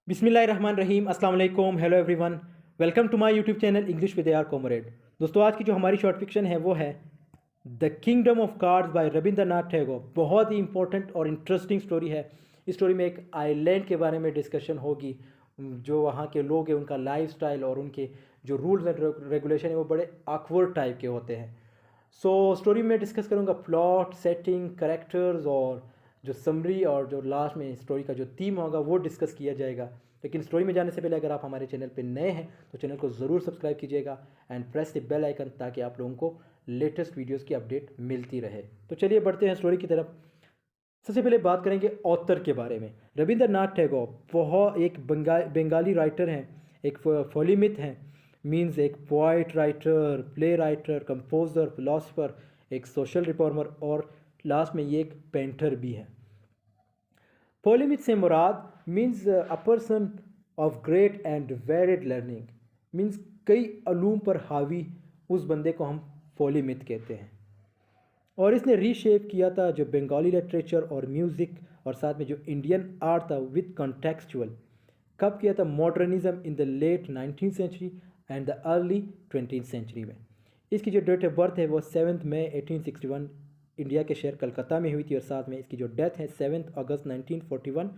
बिस्मिल्लाहिर्रहमानिर्रहीम अस्सलाम वालेकुम hello everyone. Welcome to my YouTube channel English with AR comrade. दोस्तों, आज की जो हमारी शॉर्ट फिक्शन है वो है the kingdom of cards by Rabindranath Tagore. बहुत ही इंपॉर्टेंट और इंटरेस्टिंग स्टोरी है। इस स्टोरी में एक आइलैंड के बारे में डिस्कशन होगी। जो वहाँ के लोग हैं, उनका लाइफस्टाइल और उनके जो रूल्स एंड रेगुलेशन है वो बड़े awkward टाइप के होते हैं। सो स्टोरी में डिस्कस करूँगा प्लॉट, सेटिंग, करेक्टर्स और जो समरी और जो लास्ट में स्टोरी का जो थीम होगा वो डिस्कस किया जाएगा। लेकिन स्टोरी में जाने से पहले अगर आप हमारे चैनल पे नए हैं तो चैनल को ज़रूर सब्सक्राइब कीजिएगा and press the bell icon ताकि आप लोगों को लेटेस्ट वीडियोस की अपडेट मिलती रहे। तो चलिए बढ़ते हैं स्टोरी की तरफ। सबसे पहले बात करेंगे ऑथर के बारे में। रविंद्रनाथ टैगोर बहुत एक बंगाली राइटर हैं, एक फॉलिमिथ हैं। मीन्स एक poet writer, play writer, composer, philosopher, एक सोशल रिफॉर्मर और लास्ट में ये एक पेंटर भी है। पॉलीमिथ से मुराद means a person of great and varied learning. Means कई अलूम पर हावी उस बंदे को हम पॉलीमिथ कहते हैं। और इसने रीशेप किया था जो बंगाली लिटरेचर और म्यूज़िक और साथ में जो इंडियन आर्ट था विद कॉन्टेक्चुअल। कब किया था? Modernism in the late 19th century and the early 20th century में। इसकी जो डेट ऑफ बर्थ है वो 7 मई 1861 इंडिया के शहर कलकत्ता में हुई थी और साथ में इसकी जो डेथ है 7 अगस्त 1941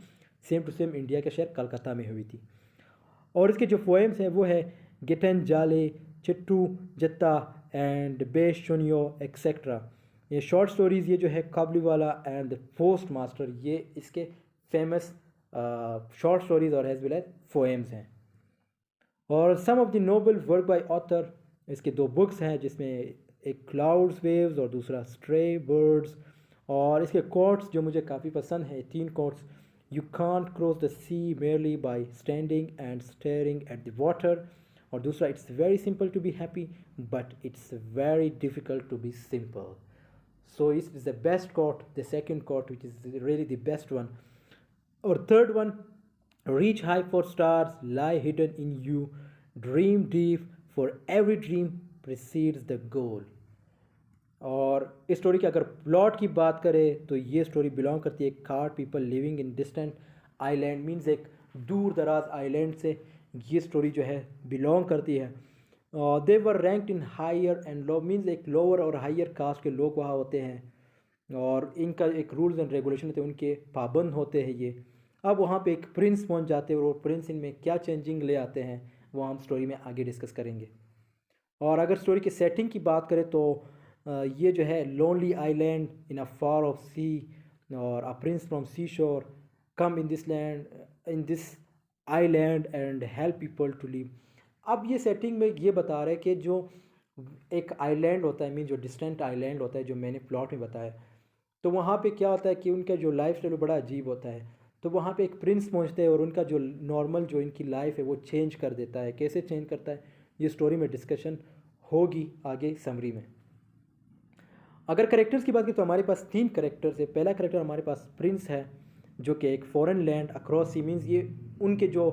सेम टू सेम इंडिया के शहर कलकत्ता में हुई थी। और इसके जो पोएम्स हैं वो है गिटन जाले, चिट्टू जत्ता एंड बेश चुनियो एक्सेट्रा। ये शॉर्ट स्टोरीज़ ये जो है Kabuliwala and the post master, ये इसके फेमस शॉर्ट स्टोरीज और एज वेल एज पोएम्स हैं। और some of the noble work by author, इसके दो बुक्स हैं जिसमें एक क्लाउड्स वेव्स और दूसरा स्ट्रे बर्ड्स। और इसके कोट्स जो मुझे काफ़ी पसंद है, 3 quotes. You can't cross the sea merely by standing and staring at the water. और दूसरा, it's very simple to be happy but it's very difficult to be simple. So इस is the best quote, the second quote which is really the best one. और third one, reach high for stars lie hidden in you, dream deep for every dream precedes the goal। और इस story की अगर plot की बात करें तो ये स्टोरी बिलोंग करती है card people living in distant island. Means एक दूर दराज आइलैंड से ये स्टोरी जो है बिलोंग करती है। They were ranked in higher and low. Means एक लोअर और हायर कास्ट के लोग वहाँ होते हैं और इनका एक रूल्स एंड रेगुलेशन होते हैं, उनके पाबंद होते हैं ये। अब वहाँ पे एक प्रिंस पहुँच जाते हैं और प्रिंस इनमें क्या चेंजिंग ले आते हैं वो हम स्टोरी में आगे डिस्कस करेंगे। और अगर स्टोरी की सेटिंग की बात करें तो ये जो है lonely island in a far off sea और a prince from sea shore come in this land in this island and help people to live. अब ये सेटिंग में ये बता रहे हैं कि जो एक आइलैंड होता है, मीन जो डिस्टेंट आइलैंड होता है जो मैंने प्लॉट में बताया, तो वहाँ पे क्या होता है कि उनका जो लाइफ स्टाइल बड़ा अजीब होता है। तो वहाँ पे एक प्रिंस पहुँचते हैं और उनका जो नॉर्मल जो इनकी लाइफ है वो चेंज कर देता है। कैसे चेंज करता है ये स्टोरी में डिस्कशन होगी आगे समरी में। अगर करेक्टर्स की बात करें तो हमारे पास 3 करेक्टर्स है। पहला करेक्टर हमारे पास प्रिंस है जो कि एक फॉरेन लैंड अक्रॉस सी, मीन्स ये उनके जो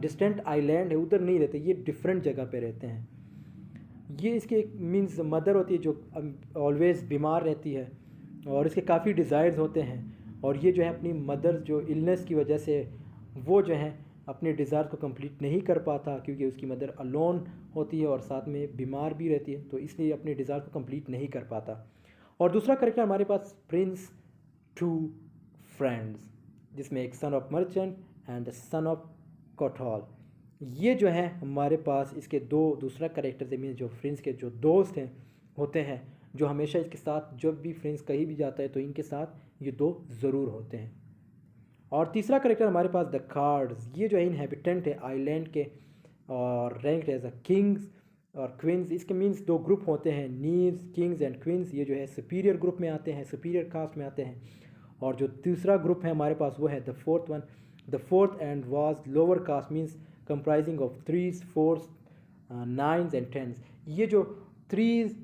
डिस्टेंट आइलैंड है उधर नहीं रहते, ये डिफरेंट जगह पे रहते हैं। ये इसके एक मीन्स मदर होती है जो ऑलवेज़ बीमार रहती है और इसके काफ़ी डिज़ायर्स होते हैं। और ये जो है अपनी मदर जो इलनेस की वजह से वो जो है अपने डिज़ायर को कंप्लीट नहीं कर पाता, क्योंकि उसकी मदर अलोन होती है और साथ में बीमार भी रहती है, तो इसलिए अपने डिज़ायर को कंप्लीट नहीं कर पाता। और दूसरा करेक्टर हमारे पास प्रिंस टू फ्रेंड्स, जिसमें एक son of merchant and son of kotwal. ये जो है हमारे पास इसके दो दूसरा करेक्टर है, मीन जो फ्रेंड्स के जो दोस्त हैं होते हैं, जो हमेशा इसके साथ जब भी फ्रेंड्स कहीं भी जाता है तो इनके साथ ये दो ज़रूर होते हैं। और तीसरा करेक्टर हमारे पास द कार्ड्स, ये जो है इनहेबिटेंट है आइलैंड के और रैंक्ड एज अ किंग्स और क्वींस। इसके मीन्स 2 ग्रुप होते हैं, नीव्स, किंग्स एंड क्वींस। ये जो है सुपीरियर ग्रुप में आते हैं, सुपीरियर कास्ट में आते हैं। और जो तीसरा ग्रुप है हमारे पास वो है the fourth one. The fourth and was lower caste, means comprising of 3s 4s 9s and 10s। ये जो 3s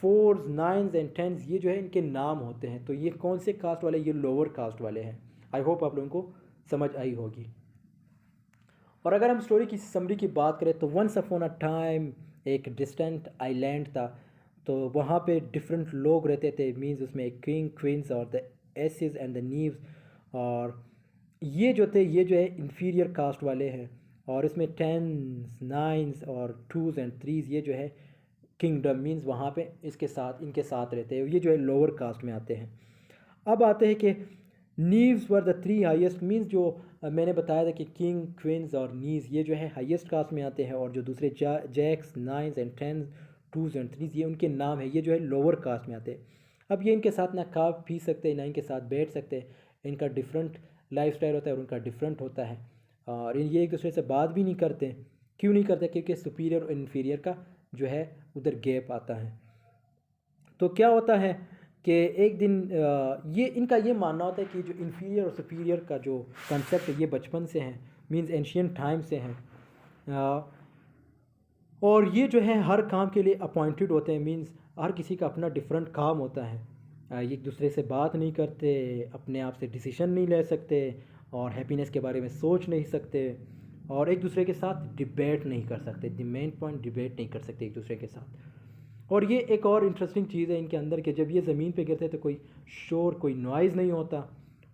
4s 9s and 10s ये जो है इनके नाम होते हैं। तो ये कौन से कास्ट वाले? ये लोअर कास्ट वाले हैं। आई होप आप लोगों को समझ आई होगी। और अगर हम स्टोरी की समरी की बात करें तो वंस अपॉन अ टाइम एक डिस्टेंट आइलैंड था, तो वहाँ पे डिफरेंट लोग रहते थे। मीन्स उसमें एक किंग, क्वींस और द एसेस एंड द नीव्स। और ये जो थे ये जो है इन्फीरियर कास्ट वाले हैं, और इसमें टेंस नाइन्स और टूज़ एंड थ्रीज़ ये जो है किंगडम मीन्स वहाँ पे इसके साथ इनके साथ रहते हैं, ये जो है लोअर कास्ट में आते हैं। अब आते हैं कि नीव्स were the three highest means जो मैंने बताया था कि किंग क्वींस और नीज ये जो है हाईएस्ट कास्ट में आते हैं, और जो दूसरे jacks nines and tens twos and threes ये उनके नाम है, ये जो है लोअर कास्ट में आते हैं। अब ये इनके साथ ना खा पी सकते हैं ना इनके साथ बैठ सकते हैं, इनका डिफरेंट लाइफ स्टाइल होता है और उनका डिफरेंट होता है, और ये एक दूसरे से बात भी नहीं करते। क्यों नहीं करते? क्योंकि सुपीरियर और इन्फीरियर का जो है उधर गैप आता है। तो क्या होता है कि एक दिन ये इनका ये मानना होता है कि जो इन्फीरियर और सुपीरियर का जो कंसेप्ट है ये बचपन से है, मींस एंशियंट टाइम से है, और ये जो है हर काम के लिए अपॉइंटेड होते हैं, मींस हर किसी का अपना डिफरेंट काम होता है। ये एक दूसरे से बात नहीं करते, अपने आप से डिसीजन नहीं ले सकते, और हैप्पीनेस के बारे में सोच नहीं सकते, और एक दूसरे के साथ डिबेट नहीं कर सकते। द मेन पॉइंट, डिबेट नहीं कर सकते एक दूसरे के साथ। और ये एक और इंटरेस्टिंग चीज़ है इनके अंदर कि जब ये ज़मीन पे गिरते हैं तो कोई शोर कोई नॉइज़ नहीं होता,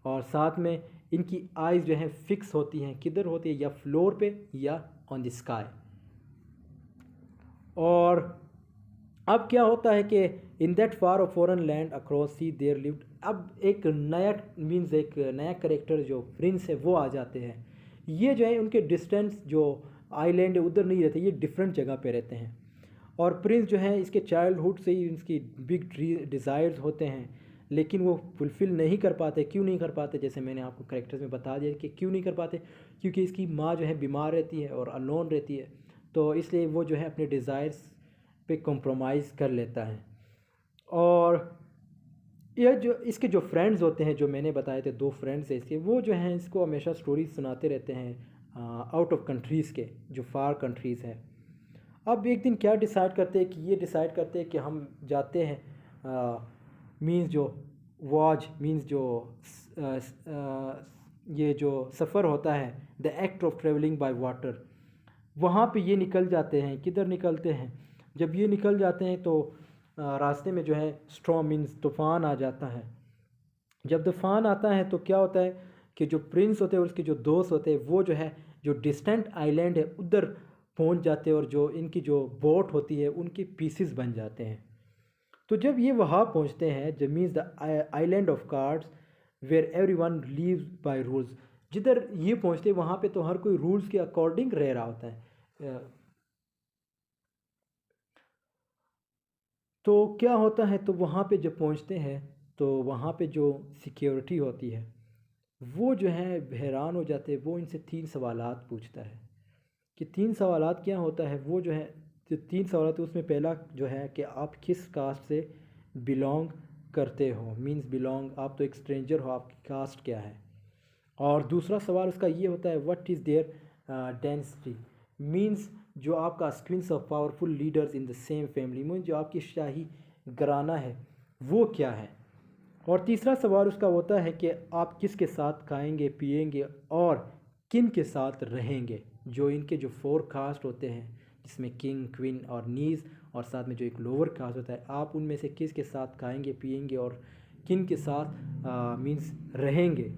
और साथ में इनकी आइज़ जो हैं फिक्स होती हैं, किधर होती है, या फ्लोर पे या ऑन द स्काई। और अब क्या होता है कि in that far of foreign land across sea there lived, अब एक नया मीन्स एक नया करेक्टर जो प्रिंस है वो आ जाते हैं। ये जो है उनके डिस्टेंस जो आइलैंड है उधर नहीं रहते, ये डिफरेंट जगह पे रहते हैं। और प्रिंस जो है इसके चाइल्डहुड से ही इसकी बिग डिज़ायर्स होते हैं, लेकिन वो फुलफ़िल नहीं कर पाते। क्यों नहीं कर पाते? जैसे मैंने आपको करेक्टर्स में बता दिया कि क्यों नहीं कर पाते, क्योंकि इसकी माँ जो है बीमार रहती है और अलोन रहती है, तो इसलिए वो जो है अपने डिज़ायर्स पे कॉम्प्रोमाइज़ कर लेता है। और यह जो इसके जो फ्रेंड्स होते हैं, जो मैंने बताए थे दो फ्रेंड्स हैं इसके, वो जो हैं इसको हमेशा स्टोरीज सुनाते रहते हैं आउट ऑफ कंट्रीज़ के, जो फार कंट्रीज़ हैं। अब एक दिन क्या डिसाइड करते हैं कि ये डिसाइड करते हैं कि हम जाते हैं मींस जो वॉज मींस जो ये जो सफ़र होता है, the act of travelling by water, वहाँ पे ये निकल जाते हैं। किधर निकलते हैं? जब ये निकल जाते हैं तो रास्ते में जो है स्टॉर्म मीन्स तूफ़ान आ जाता है। जब तूफ़ान आता है तो क्या होता है कि जो प्रिंस होते हैं और उसके जो दोस्त होते हैं वो जो है जो डिस्टेंट आइलैंड है उधर पहुंच जाते हैं, और जो इनकी जो बोट होती है उनके पीसेस बन जाते हैं। तो जब ये वहाँ पहुँचते हैं, जब means the island of cards where every one lives by rules, जिधर ये पहुँचते हैं वहाँ पे तो हर कोई रूल्स के अकॉर्डिंग रह रहा होता है। तो क्या होता है, तो वहाँ पे जब पहुँचते हैं तो वहाँ पे जो सिक्योरिटी होती है वो जो है हैरान हो जाते हैं। वो इनसे 3 सवालात पूछता है कि 3 सवालात क्या होता है। वो जो है जो 3 सवालात उसमें पहला जो है कि आप किस कास्ट से बिलोंग करते हो, मींस बिलोंग, आप तो एक स्ट्रेंजर हो, आपकी कास्ट क्या है। और दूसरा सवाल उसका ये होता है what is their density, means जो आपका screens of powerful leaders in the same family, mean जो आपकी शाही घराना है वो क्या है। और तीसरा सवाल उसका होता है कि आप किसके साथ खाएंगे पिएंगे और किन के साथ रहेंगे। जो इनके जो 4 कास्ट होते हैं जिसमें किंग क्वीन और नीज, और साथ में जो एक लोअर कास्ट होता है, आप उनमें से किसके साथ खाएंगे पिएंगे और किन के साथ मींस रहेंगे।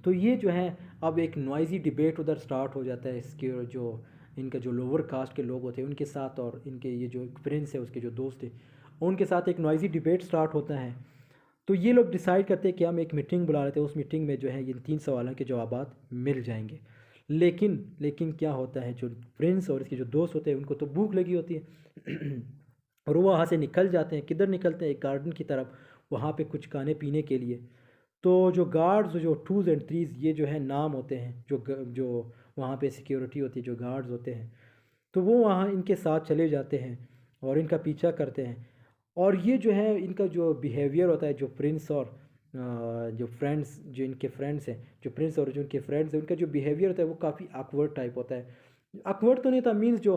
तो ये जो है अब एक नॉइज़ी डिबेट उधर स्टार्ट हो जाता है इसके जो इनका जो लोअर कास्ट के लोग होते हैं उनके साथ, और इनके ये जो प्रिंस है उसके जो दोस्त थे उनके साथ एक नॉइज़ी डिबेट स्टार्ट होता है। तो ये लोग डिसाइड करते हैं कि हम एक मीटिंग बुला लेते हैं, उस मीटिंग में जो है इन 3 सवालों के जवाब मिल जाएंगे। लेकिन क्या होता है, जो प्रिंस और इसके जो दोस्त होते हैं उनको तो भूख लगी होती है और वो वहाँ से निकल जाते हैं। किधर निकलते हैं? एक गार्डन की तरफ, वहाँ पे कुछ खाने पीने के लिए। तो जो गार्ड्स जो 2s एंड 3s ये जो है नाम होते हैं जो वहाँ पे सिक्योरिटी होती है, जो गार्ड्स होते हैं, तो वो वहाँ इनके साथ चले जाते हैं और इनका पीछा करते हैं। और ये जो है इनका जो बिहेवियर होता है, जो प्रिंस और जो फ्रेंड्स जो इनके फ्रेंड्स हैं, जो प्रिंस और जो इनके फ्रेंड्स हैं, उनका जो बिहेवियर होता है वो काफ़ी awkward टाइप होता है। awkward तो नहीं था, मीन्स जो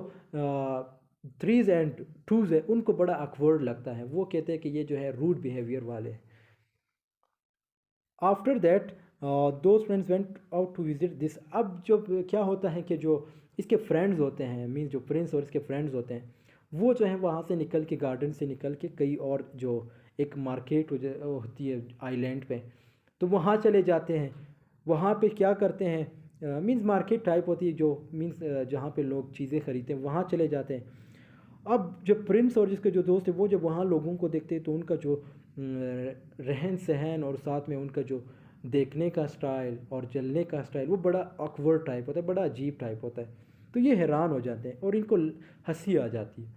3s एंड 2s है उनको बड़ा awkward लगता है। वो कहते हैं कि ये जो है रूड बिहेवियर वाले हैं। After that those friends went out to visit this. अब जो क्या होता है कि जो इसके फ्रेंड्स होते हैं, मीन्स जो प्रिंस और इसके फ्रेंड्स होते हैं, वो जो है वहाँ से निकल के गार्डन से निकल के कई और जो एक मार्केट होती है आइलैंड पे, तो वहाँ चले जाते हैं। वहाँ पे क्या करते हैं, मींस मार्केट टाइप होती है जो मींस जहाँ पे लोग चीज़ें खरीदते हैं वहाँ चले जाते हैं। अब जब प्रिंस और जिसके जो दोस्त है वो जब वहाँ लोगों को देखते हैं तो उनका जो रहन सहन और साथ में उनका जो देखने का स्टाइल और चलने का स्टाइल वो बड़ा ऑकवर्ड टाइप होता है, बड़ा अजीब टाइप होता है। तो ये हैरान हो जाते हैं और इनको हंसी आ जाती है।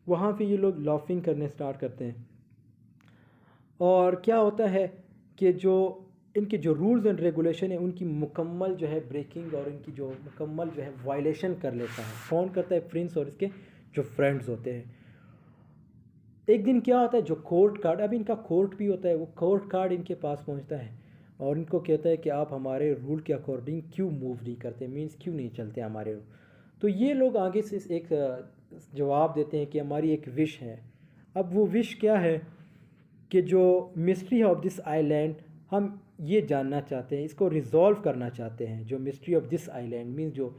वहाँ पे ये लोग लाफिंग करने स्टार्ट करते हैं। और क्या होता है कि जो इनके जो रूल्स एंड रेगुलेशन है उनकी मुकम्मल जो है ब्रेकिंग और इनकी जो मुकम्मल जो है वायलेशन कर लेता है। कौन करता है? प्रिंस और इसके जो फ्रेंड्स होते हैं। एक दिन क्या होता है, जो कोर्ट कार्ड, अभी इनका कोर्ट भी होता है, वो कोर्ट कार्ड इनके पास पहुंचता है और इनको कहता है कि आप हमारे रूल के अकॉर्डिंग क्यों मूव नहीं करते, मींस क्यों नहीं चलते हमारे रूल। तो ये लोग आगे से एक जवाब देते हैं कि हमारी एक विश है। अब वो विश क्या है कि जो मिस्ट्री ऑफ दिस आइलैंड हम ये जानना चाहते हैं, इसको रिजॉल्व करना चाहते हैं। जो mystery of this island means जो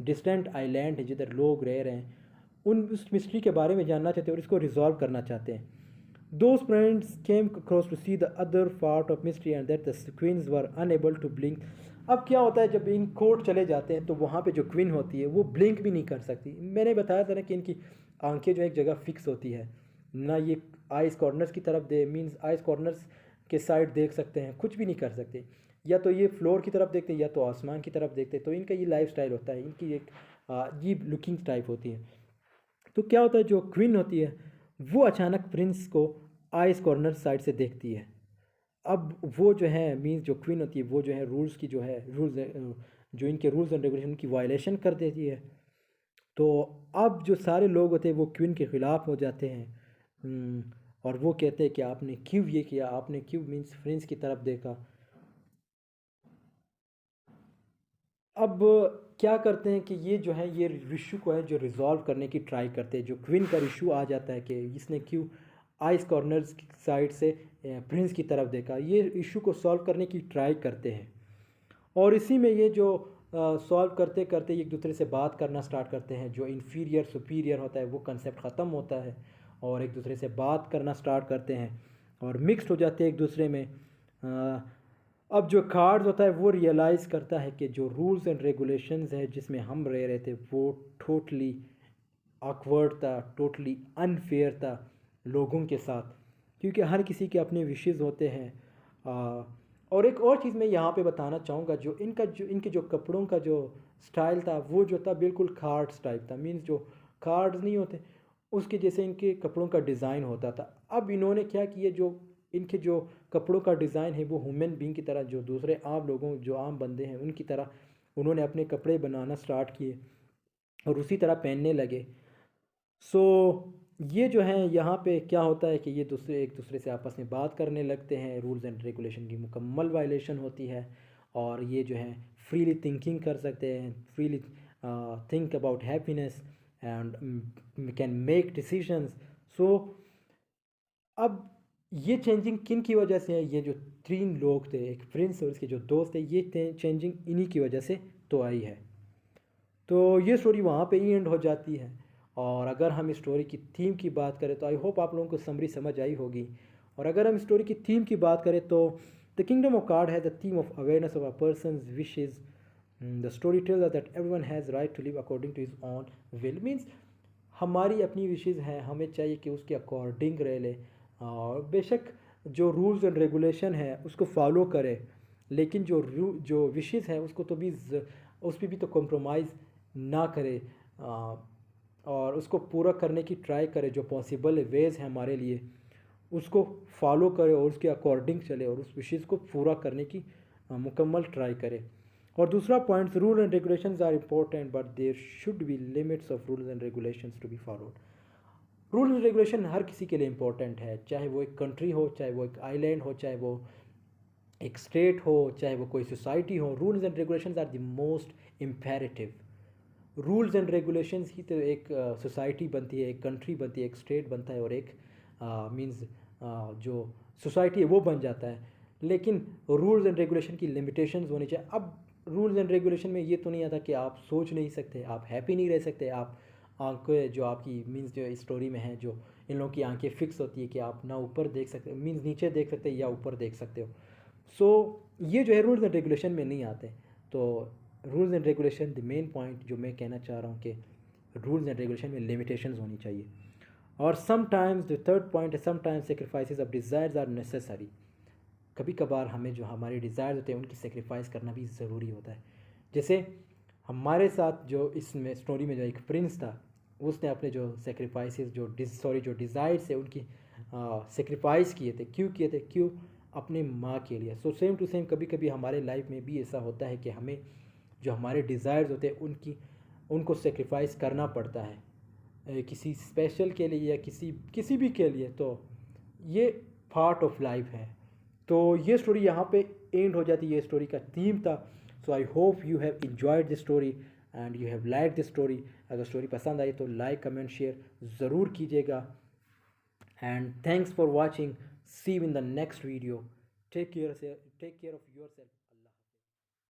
डिस्टेंट आइलैंड है जिधर लोग रह रहे हैं, उस मिस्ट्री के बारे में जानना चाहते हैं और इसको रिजॉल्व करना चाहते हैं। Those friends came across to see the other part of mystery and that the queens were unable to blink. अब क्या होता है, जब इन कोर्ट चले जाते हैं तो वहाँ पे जो क्वीन होती है वो ब्लिंक भी नहीं कर सकती। मैंने बताया था ना कि इनकी आंखें जो एक जगह फिक्स होती है ना, ये आइस कॉर्नर्स की तरफ दे मींस आइस कॉर्नर्स के साइड देख सकते हैं, कुछ भी नहीं कर सकते। या तो ये फ्लोर की तरफ देखते हैं या तो आसमान की तरफ देखते हैं। तो इनका ये लाइफ स्टाइल होता है, इनकी एक अजीब लुकिंग टाइप होती है। तो क्या होता है, जो क्वीन होती है वो अचानक प्रिंस को आइस कॉर्नर साइड से देखती है। अब वो जो है मीन्स जो क्वीन होती है वो जो है रूल्स की जो है रूल्स जो इनके रूल्स एंड रेगुलेशन की वायलेशन कर देती है। तो अब जो सारे लोग होते हैं वो क्वीन के ख़िलाफ़ हो जाते हैं। और वो कहते हैं कि आपने क्यों ये किया, आपने क्यों मीन्स प्रिंस की तरफ देखा। अब क्या करते हैं कि ये जो है ये इशू को है जो रिज़ॉल्व करने की ट्राई करते हैं। जो क्वीन का इशू आ जाता है कि इसने क्यों आइस कॉर्नर्स की साइड से प्रिंस की तरफ देखा, ये इशू को सॉल्व करने की ट्राई करते हैं। और इसी में ये जो सॉल्व करते करते एक दूसरे से बात करना स्टार्ट करते हैं। जो इन्फीरियर सुपीरियर होता है वो कंसेप्ट ख़त्म होता है और एक दूसरे से बात करना स्टार्ट करते हैं और मिक्स्ड हो जाते हैं एक दूसरे में। अब जो कार्ड्स होता है वो रियलाइज़ करता है कि जो रूल्स एंड रेगुलेशंस है जिसमें हम रह रहे थे वो टोटली ऑकवर्ड था, टोटली अनफेयर था लोगों के साथ, क्योंकि हर किसी के अपने विशेज़ होते हैं। और एक और चीज़ मैं यहाँ पे बताना चाहूँगा, जो इनके जो कपड़ों का जो स्टाइल था वो जो था बिल्कुल कार्ड्स टाइप था। मीन्स जो कार्ड्स नहीं होते उसके जैसे इनके कपड़ों का डिज़ाइन होता था। अब इन्होंने क्या किया, जो इनके जो कपड़ों का डिज़ाइन है वो ह्यूमन बीइंग की तरह, जो दूसरे आम लोगों जो आम बंदे हैं उनकी तरह उन्होंने अपने कपड़े बनाना स्टार्ट किए और उसी तरह पहनने लगे। सो ये जो है यहाँ पे क्या होता है कि ये एक दूसरे से आपस में बात करने लगते हैं। रूल्स एंड रेगुलेशन की मुकम्मल वायलेशन होती है और ये जो है फ्रीली थिंकिंग कर सकते हैं, freely think about happiness and can make decisions. So अब ये चेंजिंग किन की वजह से है? ये जो तीन लोग थे, एक प्रिंस और इसके जो दोस्त थे, ये चेंजिंग इन्हीं की वजह से तो आई है। तो ये स्टोरी वहाँ पे ही एंड हो जाती है। और अगर हम इस स्टोरी की थीम की बात करें तो आई होप आप लोगों को समरी समझ आई होगी। और अगर हम स्टोरी की थीम की बात करें तो द किंगडम ऑफ कार्ड है the theme of awareness of a person's wishes. The story tells that everyone has right to live according to his own will. Means हमारी अपनी विशेज़ हैं, हमें चाहिए कि उसके अकॉर्डिंग रह ले और बेशक जो रूल्स एंड रेगुलेशन है उसको फॉलो करे, लेकिन जो विशेज़ है उसको तो भी उस पर भी तो कॉम्प्रोमाइज़ ना करे और उसको पूरा करने की ट्राई करे। जो पॉसिबल वेज़ हैं हमारे लिए उसको फॉलो करे और उसके अकॉर्डिंग चले और उस विशेज़ को पूरा करने की मुकम्मल ट्राई करे। और दूसरा point, rule and regulations are important but there should be limits of rules and regulations to be followed. Rule and regulation हर किसी के लिए इम्पोर्टेंट है, चाहे वो एक कंट्री हो, चाहे वो एक आइलैंड हो, चाहे वो एक स्टेट हो, चाहे वो कोई सोसाइटी हो। Rules and regulations are the most imperative. Rules and regulations ही तो एक सोसाइटी बनती है, एक कंट्री बनती है, एक स्टेट बनता है और एक मींस जो सोसाइटी है वो बन जाता है। लेकिन रूल्स एंड रेगुलेशन की लिमिटेशंस होनी चाहिए। अब रूल्स एंड रेगुलेशन में ये तो नहीं आता कि आप सोच नहीं सकते, आप हैप्पी नहीं रह सकते, आप आंखें जो आपकी मींस जो स्टोरी में है, जो इन लोगों की आंखें फिक्स होती है कि आप ना ऊपर देख सकते मींस नीचे देख सकते या ऊपर देख सकते हो। सो ये जो है रूल्स एंड रेगुलेशन में नहीं आते। तो rules and regulation the main point जो मैं कहना चाह रहा हूँ कि रूल्स एंड रेगुलेशन में लिमिटेशंस होनी चाहिए। और समटाइम्स द थर्ड पॉइंट है sometimes sacrifices of desires are necessary. कभी कभार हमें जो हमारे डिज़ायर्स होते हैं उनकी सेक्रीफाइस करना भी ज़रूरी होता है। जैसे हमारे साथ जो इसमें स्टोरी में जो एक प्रिंस था, उसने अपने जो सेक्रीफाइसेस जो डिज़ायर्स है उनकी सेक्रीफाइस किए थे। क्यों किए थे? क्यों? अपनी माँ के लिए। सो सेम टू सेम कभी कभी हमारे लाइफ में भी ऐसा होता है कि हमें जो हमारे डिज़ायर्स होते हैं उनको सेक्रीफाइस करना पड़ता है, किसी स्पेशल के लिए या किसी भी के लिए। तो ये पार्ट ऑफ लाइफ है। तो ये स्टोरी यहाँ पे एंड हो जाती है। ये स्टोरी का थीम था। So I hope you have enjoyed this story and you have like this story. अगर स्टोरी पसंद आई तो लाइक कमेंट शेयर ज़रूर कीजिएगा। And thanks for watching. See you in the next video. Take care of your self.